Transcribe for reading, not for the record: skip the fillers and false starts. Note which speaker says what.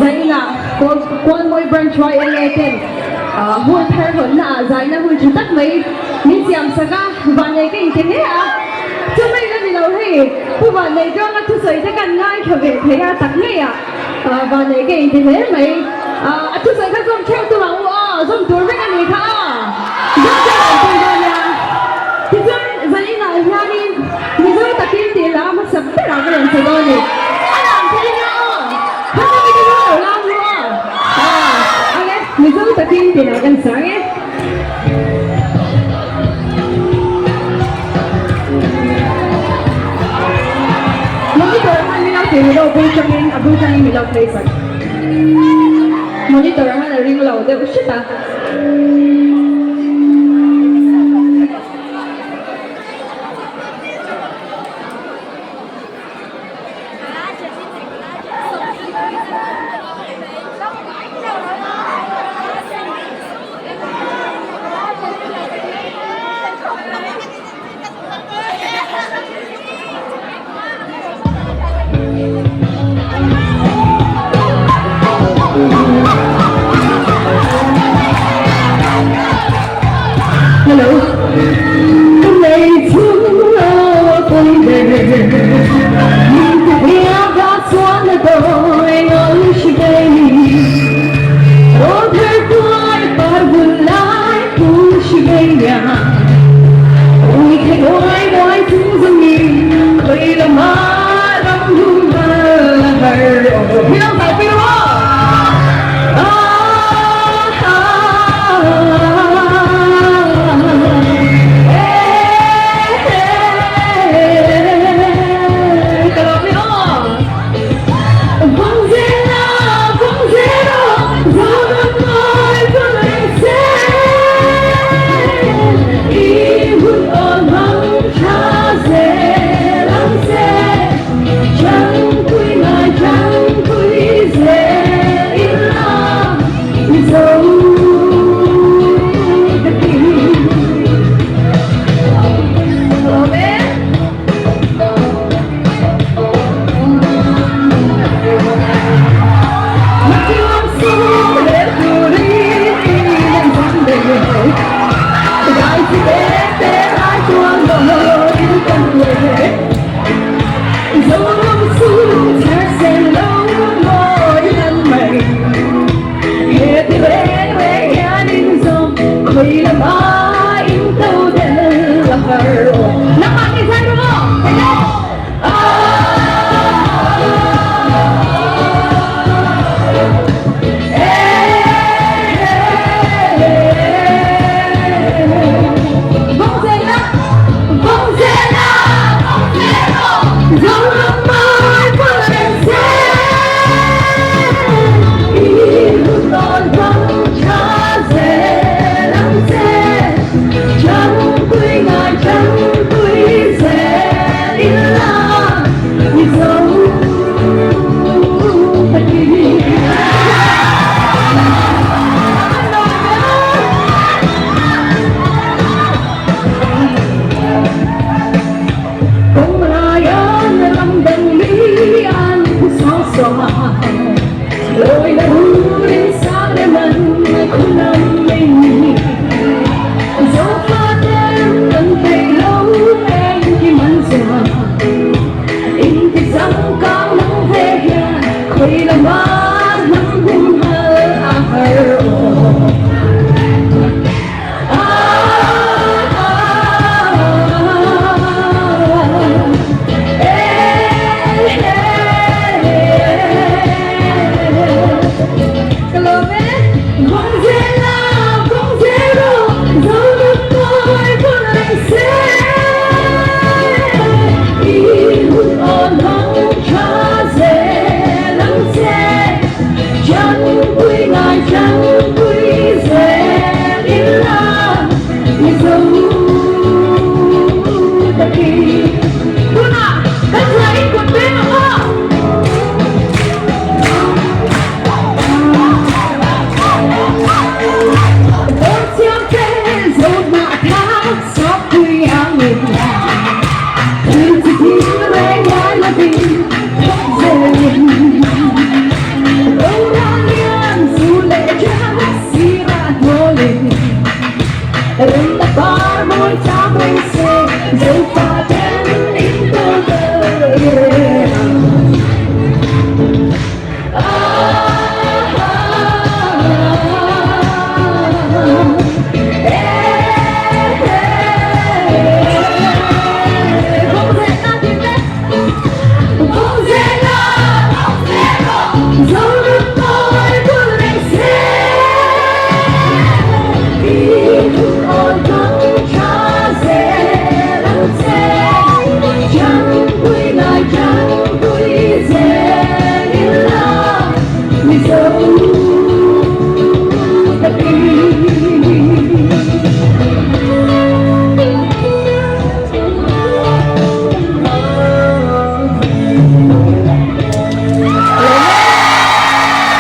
Speaker 1: Dạy là con môi branch vai anh nghe tên hôn thơ hôn là dạy là hôn chú tắt mấy mình xem saka và này cái internet à cho mấy cái gì đâu hay cứ và này cho nó thứ sấy thế cần ngay trở về thế à tắt ngay à và này cái internet mấy thứ sấy các con treo từ lòng dùng túi với anh ấy thà rất là tuyệt vời nha thì dạy là nhà đi mình rất là tin tiền là mà sắp tới là cái lần sau đó này anh làm thế nào không có cái gì đâu làm luôn ok mình rất là tin tiền là gần sáng ấy monitor ang minaw tilo abu changin milaw place monitor ang ring law de shit hello hôm nay chúng tôi về nhưng cuộc yêu đã xóa nơi tôi nói chỉ đây ôi thế tôi phải buồn lại cũng chỉ đây nhà ôi thế nói chúng dân mình đây là má đắm hương vờ hiểu phải biết Chẳng quy lại chẳng quy
Speaker 2: môi cha